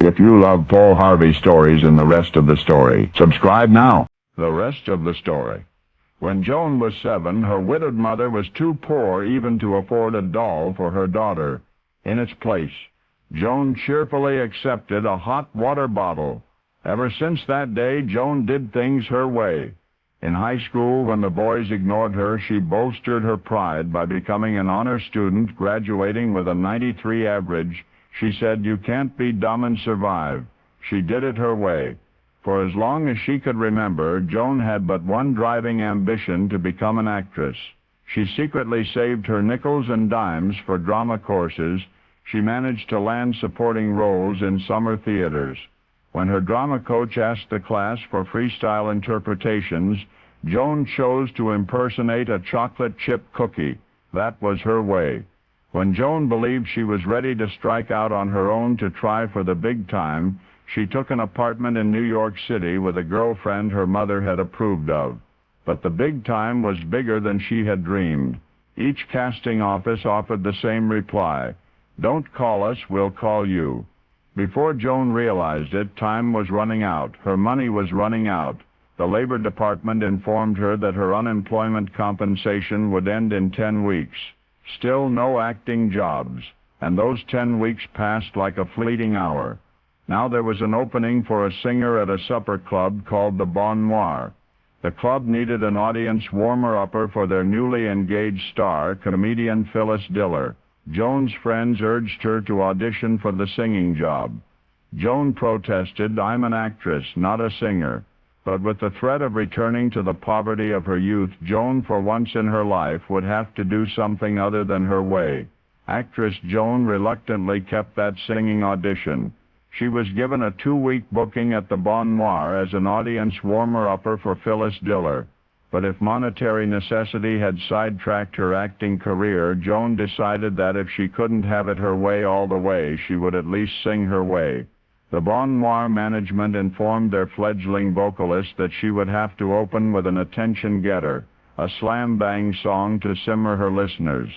If you love Paul Harvey stories and the rest of the story, subscribe now. The rest of the story. When Joan was 7, her widowed mother was too poor even to afford a doll for her daughter. In its place, Joan cheerfully accepted a hot water bottle. Ever since that day, Joan did things her way. In high school, when the boys ignored her, she bolstered her pride by becoming an honor student, graduating with a 93 average. She said, "You can't be dumb and survive." She did it her way. For as long as she could remember, Joan had but one driving ambition: to become an actress. She secretly saved her nickels and dimes for drama courses. She managed to land supporting roles in summer theaters. When her drama coach asked the class for freestyle interpretations, Joan chose to impersonate a chocolate chip cookie. That was her way. When Joan believed she was ready to strike out on her own to try for the big time, she took an apartment in New York City with a girlfriend her mother had approved of. But the big time was bigger than she had dreamed. Each casting office offered the same reply: "Don't call us, we'll call you." Before Joan realized it, time was running out. Her money was running out. The Labor Department informed her that her unemployment compensation would end in 10 weeks. Still no acting jobs, and those 10 weeks passed like a fleeting hour. Now there was an opening for a singer at a supper club called the Bon Noir. The club needed an audience warmer-upper for their newly engaged star, comedian Phyllis Diller. Joan's friends urged her to audition for the singing job. Joan protested, "I'm an actress, not a singer." But with the threat of returning to the poverty of her youth, Joan, for once in her life, would have to do something other than her way. Actress Joan reluctantly kept that singing audition. She was given a 2-week booking at the Bon Noir as an audience warmer-upper for Phyllis Diller. But if monetary necessity had sidetracked her acting career, Joan decided that if she couldn't have it her way all the way, she would at least sing her way. The Bon Noir management informed their fledgling vocalist that she would have to open with an attention-getter, a slam-bang song to simmer her listeners.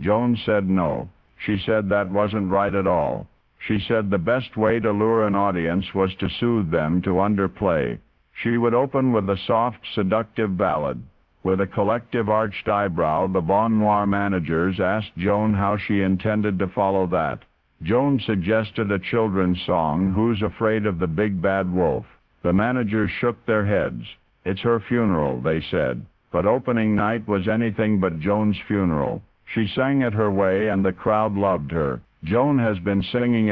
Joan said no. She said that wasn't right at all. She said the best way to lure an audience was to soothe them, to underplay. She would open with a soft, seductive ballad. With a collective arched eyebrow, the Bon Noir managers asked Joan how she intended to follow that. Joan suggested a children's song, "Who's Afraid of the Big Bad Wolf?" The managers shook their heads. "It's her funeral," they said. But opening night was anything but Joan's funeral. She sang it her way, and the crowd loved her. Joan has been singing